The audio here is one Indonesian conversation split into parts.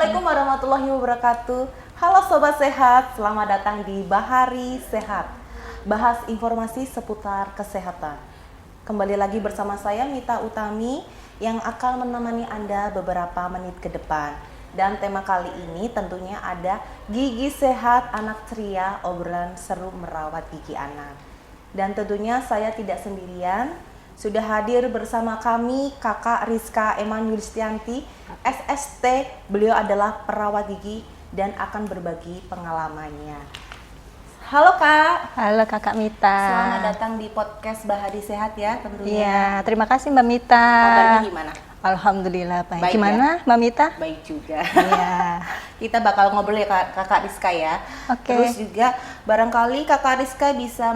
Assalamualaikum warahmatullahi wabarakatuh. Halo Sobat Sehat, selamat datang di Bahari Sehat. Bahas informasi seputar kesehatan. Kembali lagi bersama saya Mita Utami yang akan menemani Anda beberapa menit ke depan. Dan tema kali ini tentunya ada Gigi Sehat Anak Ceria, obrolan seru merawat gigi anak. Dan tentunya saya tidak sendirian. Sudah hadir bersama kami Kakak Rizka Emanulistianti, SST. Beliau adalah perawat gigi dan akan berbagi pengalamannya. Halo Kak. Halo Kakak Mita. Selamat datang di podcast Bahari Sehat ya tentunya. Iya, terima kasih Mbak Mita. Kabarnya gimana? Alhamdulillah baik. Baik Gimana ya? Mbak Mita? Baik juga. Iya. Kita bakal ngobrol ya Kakak Rizka ya. Oke. Terus juga barangkali Kakak Rizka bisa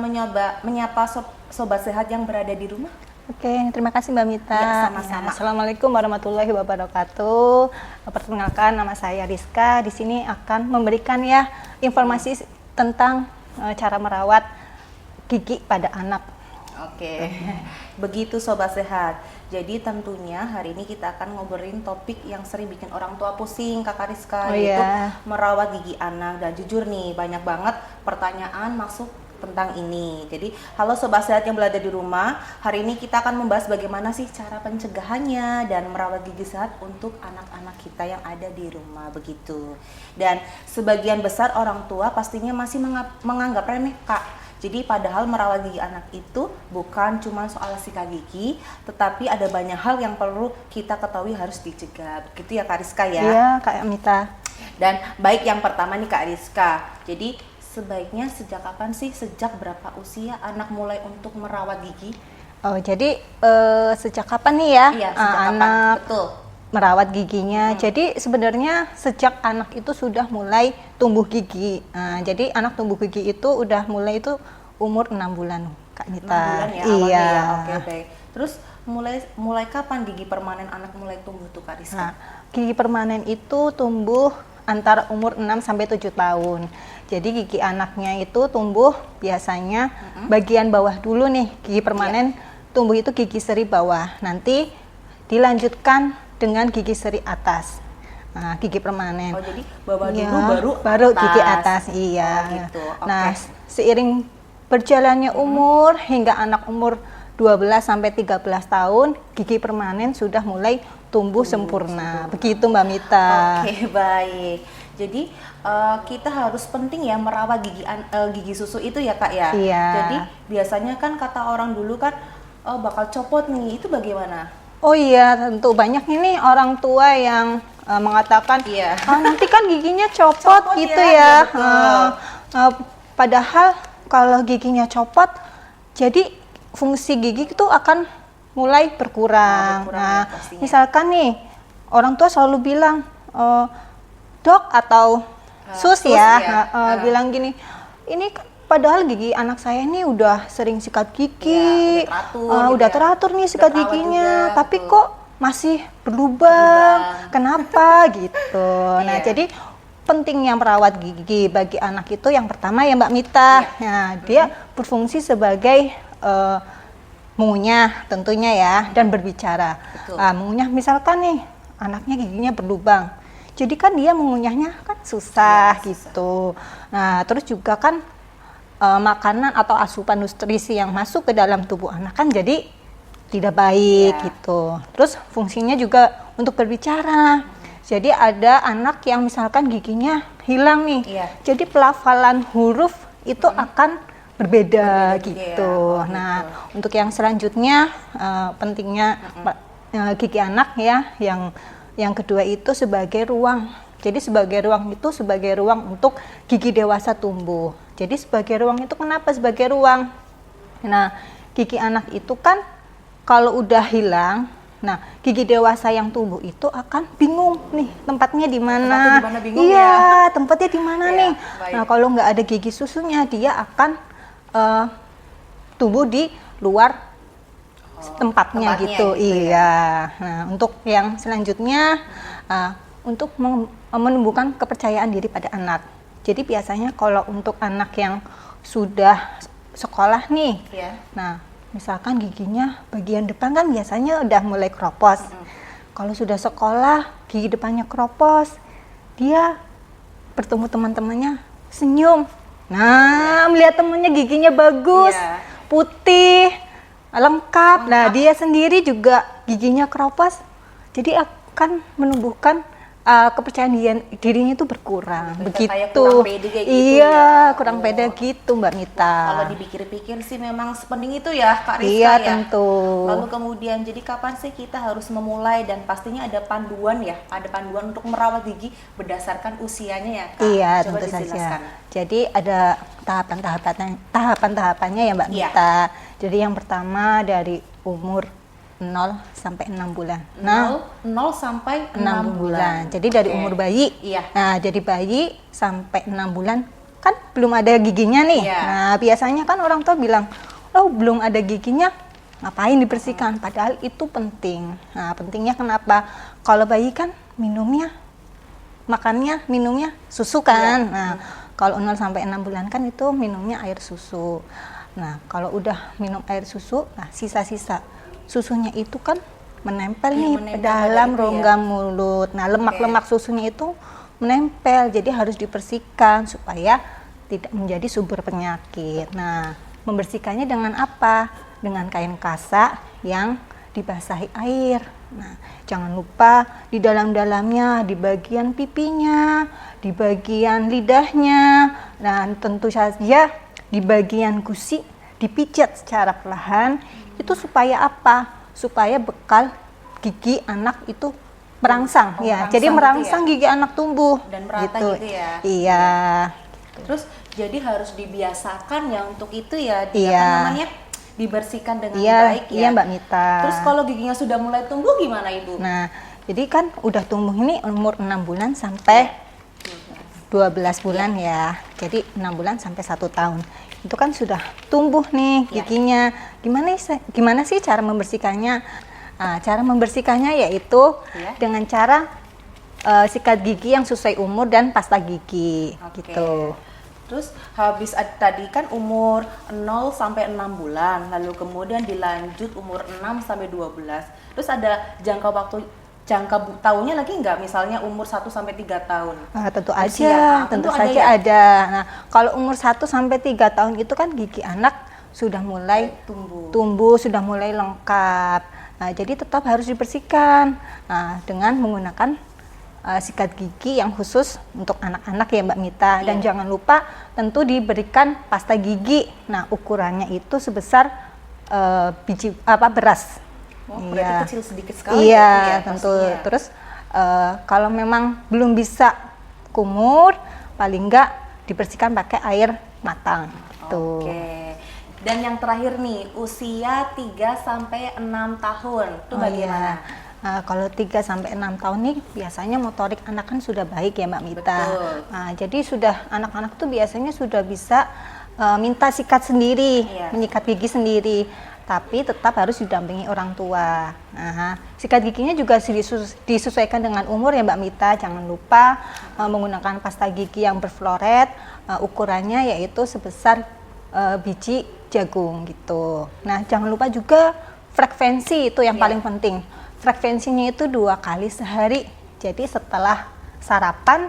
menyapa Sobat Sehat yang berada di rumah. Oke, terima kasih Mbak Mita. Ya, sama-sama. Assalamualaikum warahmatullahi wabarakatuh. Perkenalkan, nama saya Rizka. Di sini akan memberikan ya informasi tentang cara merawat gigi pada anak. Oke, begitu Sobat Sehat. Jadi tentunya hari ini kita akan ngobrolin topik yang sering bikin orang tua pusing, Kakak Rizka, yaitu merawat gigi anak. Dan jujur nih, banyak banget pertanyaan masuk tentang ini. Jadi, halo Sobat Sehat yang berada di rumah. Hari ini kita akan membahas bagaimana sih cara pencegahannya dan merawat gigi sehat untuk anak-anak kita yang ada di rumah begitu. Dan sebagian besar orang tua pastinya masih menganggap remeh, Kak. Jadi padahal merawat gigi anak itu bukan cuma soal sikat gigi, tetapi ada banyak hal yang perlu kita ketahui harus dicegah. Begitu ya Kak Rizka ya? Iya, Kak Mita. Dan baik yang pertama nih Kak Rizka. Jadi sebaiknya sejak kapan sih, sejak berapa usia anak mulai untuk merawat gigi? Oh, jadi sejak kapan nih ya? Iya, sejak kapan? Anak Betul. merawat giginya. Jadi sebenarnya sejak anak itu sudah mulai tumbuh gigi. Jadi anak tumbuh gigi itu udah mulai itu umur 6 bulan, Kak Nita. 6 bulan ya awalnya Iya. ya. Oke, baik. Terus mulai kapan gigi permanen anak mulai tumbuh tuh Kak Rizka? Nah, gigi permanen itu tumbuh antara umur 6 sampai 7 tahun. Jadi gigi anaknya itu tumbuh biasanya bagian bawah dulu nih. Gigi permanen tumbuh itu gigi seri bawah. Nanti dilanjutkan dengan gigi seri atas. Nah, gigi permanen. Oh, jadi bawah dulu baru atas. gigi atas. Iya. Oh, gitu. Okay. Nah, seiring berjalannya umur hingga anak umur 12 sampai 13 tahun, gigi permanen sudah mulai tumbuh sempurna. Begitu Mbak Mita. Oke, baik. Jadi kita harus penting ya merawat gigi susu itu ya Kak ya. Iya. Jadi biasanya kan kata orang dulu kan bakal copot nih. Itu bagaimana? Oh iya, tentu banyak ini orang tua yang mengatakan, nanti kan giginya copot gitu ya. Padahal kalau giginya copot, jadi fungsi gigi itu akan mulai berkurang. Nah, misalkan nih orang tua selalu bilang, dok atau sus ya, bilang gini, ini kan padahal gigi anak saya ini udah sering sikat gigi, udah teratur nih sikat giginya, juga, tapi kok masih berlubang. Kenapa gitu? Nah, jadi pentingnya merawat gigi bagi anak itu yang pertama ya Mbak Mita, nah, dia berfungsi sebagai mengunyah tentunya ya, dan berbicara. Mengunyah misalkan nih anaknya giginya berlubang, jadi kan dia mengunyahnya kan susah gitu. Nah, terus juga kan makanan atau asupan nutrisi yang masuk ke dalam tubuh anak kan jadi tidak baik gitu. Terus fungsinya juga untuk berbicara. Jadi ada anak yang misalkan giginya hilang nih, jadi pelafalan huruf itu akan berbeda gitu. Nah, untuk yang selanjutnya pentingnya gigi anak ya, yang kedua itu sebagai ruang. Jadi sebagai ruang untuk gigi dewasa tumbuh. Jadi sebagai ruang itu kenapa sebagai ruang? Nah, gigi anak itu kan kalau udah hilang, nah gigi dewasa yang tumbuh itu akan bingung nih tempatnya di mana. Iya, tempatnya di mana nih. Baik. Nah, kalau nggak ada gigi susunya, dia akan tumbuh di luar tempatnya gitu. Iya. Nah, untuk yang selanjutnya untuk menumbuhkan kepercayaan diri pada anak. Jadi biasanya kalau untuk anak yang sudah sekolah nih, nah misalkan giginya bagian depan kan biasanya udah mulai keropos. Kalau sudah sekolah gigi depannya keropos, dia bertemu teman-temannya senyum. Nah, melihat temannya giginya bagus, putih, lengkap. Nah, dia sendiri juga giginya keropos. Jadi akan menumbuhkan kepercayaan dirinya itu berkurang. Begitu. Kayak kurang pede kayak gitu. Iya, kurang pede gitu Mbak Mita. Kalau dipikir-pikir sih memang sepenting itu ya Kak Rizka iya, ya. tentu. Lalu kemudian jadi kapan sih kita harus memulai, dan pastinya ada panduan ya, ada panduan untuk merawat gigi berdasarkan usianya ya Kak. Iya, Coba tentu dijelaskan. saja. Jadi ada tahapan-tahapannya ya Mbak Mita. Jadi yang pertama dari umur 0 sampai 6 bulan. 0 sampai 6 bulan. Jadi dari umur bayi. Iya. Nah, jadi bayi sampai 6 bulan kan belum ada giginya nih. Iya. Nah, biasanya kan orang tua bilang, "Oh, belum ada giginya, ngapain dibersihkan?" Padahal itu penting. Nah, pentingnya kenapa? Kalau bayi kan minumnya susu kan. Iya. Nah, kalau 0 sampai 6 bulan kan itu minumnya air susu. Nah, kalau udah minum air susu, nah sisa-sisa susunya itu kan menempel ke dalam rongga mulut. Nah, lemak-lemak susunya itu menempel, jadi harus dibersihkan supaya tidak menjadi sumber penyakit. Nah, membersihkannya dengan apa? Dengan kain kasa yang dibasahi air. Nah, jangan lupa di dalam-dalamnya, di bagian pipinya, di bagian lidahnya, dan tentu saja di bagian gusi dipijat secara perlahan. Itu supaya apa? Supaya bekal gigi anak itu merangsang, ya. Jadi merangsang gitu ya? Gigi anak tumbuh dan merata gitu ya. Iya. Terus jadi harus dibiasakan ya untuk itu ya, apa namanya? Dibersihkan dengan baik ya. Iya Mbak Mita. Terus kalau giginya sudah mulai tumbuh gimana Ibu? Nah, jadi kan udah tumbuh ini umur 6 bulan sampai 12 bulan ya. Jadi 6 bulan sampai 1 tahun. Itu kan sudah tumbuh nih giginya. Gimana sih cara membersihkannya? Nah, cara membersihkannya yaitu dengan cara sikat gigi yang sesuai umur dan pasta gigi gitu. Terus habis tadi kan umur 0 sampai 6 bulan, lalu kemudian dilanjut umur 6 sampai 12. Terus ada jangka tahunnya lagi nggak, misalnya umur 1 sampai 3 tahun? Tentu aja, tentu saja ada. Nah, kalau umur 1 sampai 3 tahun itu kan gigi anak sudah mulai tumbuh, sudah mulai lengkap. Nah, jadi tetap harus dibersihkan dengan menggunakan sikat gigi yang khusus untuk anak-anak ya Mbak Mita. Dan jangan lupa tentu diberikan pasta gigi. Nah, ukurannya itu sebesar beras. Berarti kecil sedikit sekali. Iya, tentu. Pastinya. Terus kalau memang belum bisa kumur, paling enggak dibersihkan pakai air matang. Oke. Dan yang terakhir nih, usia 3 sampai 6 tahun. Itu bagaimana? Kalau 3 sampai 6 tahun nih biasanya motorik anak kan sudah baik ya Mbak Mita. Jadi sudah anak-anak tuh biasanya sudah bisa minta sikat sendiri, menyikat gigi sendiri. Tapi tetap harus didampingi orang tua. Sikat giginya juga disesuaikan dengan umur ya Mbak Mita. Jangan lupa menggunakan pasta gigi yang berfluoret, ukurannya yaitu sebesar biji jagung gitu. Nah, jangan lupa juga frekuensi, itu yang paling penting. Frekuensinya itu 2 kali sehari. Jadi setelah sarapan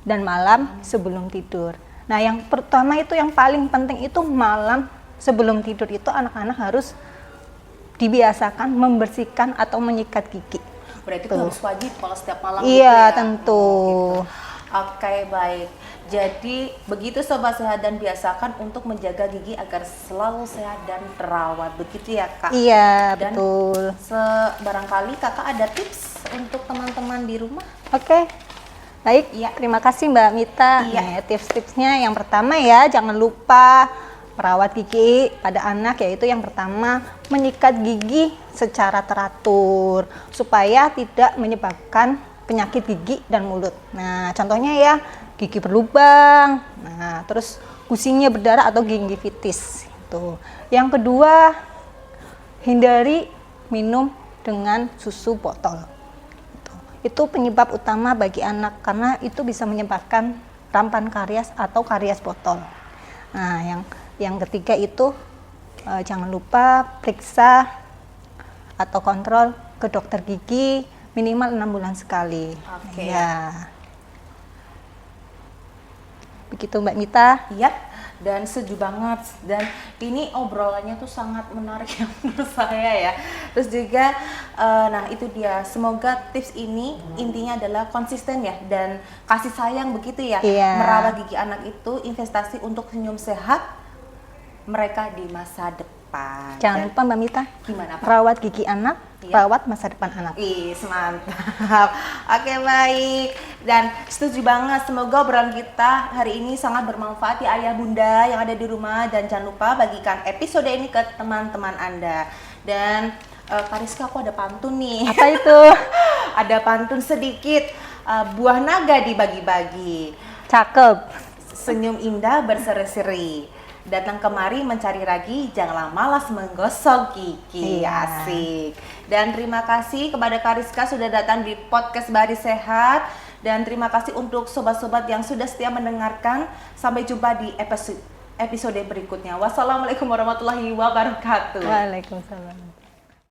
dan malam sebelum tidur. Nah, yang pertama itu yang paling penting itu malam sebelum tidur itu anak-anak harus dibiasakan membersihkan atau menyikat gigi. Berarti itu harus wajib kalau setiap malam gitu ya? Iya, tentu. Oke, baik. Jadi begitu Sobat Sehat, dan biasakan untuk menjaga gigi agar selalu sehat dan terawat. Begitu ya Kak? Iya, dan betul. Barangkali Kakak ada tips untuk teman-teman di rumah? Oke. Baik, terima kasih Mbak Mita. Tips-tipsnya yang pertama ya, jangan lupa merawat gigi pada anak, yaitu yang pertama menyikat gigi secara teratur supaya tidak menyebabkan penyakit gigi dan mulut. Nah, contohnya ya gigi berlubang, nah terus gusinya berdarah atau gingivitis. Itu. Yang kedua, hindari minum dengan susu botol. Itu penyebab utama bagi anak karena itu bisa menyebabkan rampan karies atau karies botol. Nah, yang ketiga itu jangan lupa periksa atau kontrol ke dokter gigi minimal 6 bulan sekali. Oke. Ya. gitu Mbak Mita. Iya, dan setuju banget. Dan ini obrolannya tuh sangat menarik ya menurut saya ya. Terus juga, nah itu dia. Semoga tips ini intinya adalah konsisten ya dan kasih sayang begitu ya. Iya. Merawat gigi anak itu investasi untuk senyum sehat mereka di masa depan. Jangan lupa Mbak Mita, Gimana Pak? rawat gigi anak, Iya. rawat masa depan anak. Mantap. Oke, baik. Dan setuju banget. Semoga obrolan kita hari ini sangat bermanfaat ya ayah bunda yang ada di rumah. Dan jangan lupa bagikan episode ini ke teman-teman Anda. Dan Kariska, aku ada pantun nih. Apa itu? Ada pantun sedikit. Buah naga dibagi-bagi. Cakep. Senyum indah berseri-seri. Datang kemari mencari ragi, janganlah malas menggosok gigi. Iya. Asik. Dan terima kasih kepada Kariska sudah datang di podcast Baris Sehat. Dan terima kasih untuk sobat-sobat yang sudah setia mendengarkan. Sampai jumpa di episode berikutnya. Wassalamualaikum warahmatullahi wabarakatuh. Waalaikumsalam.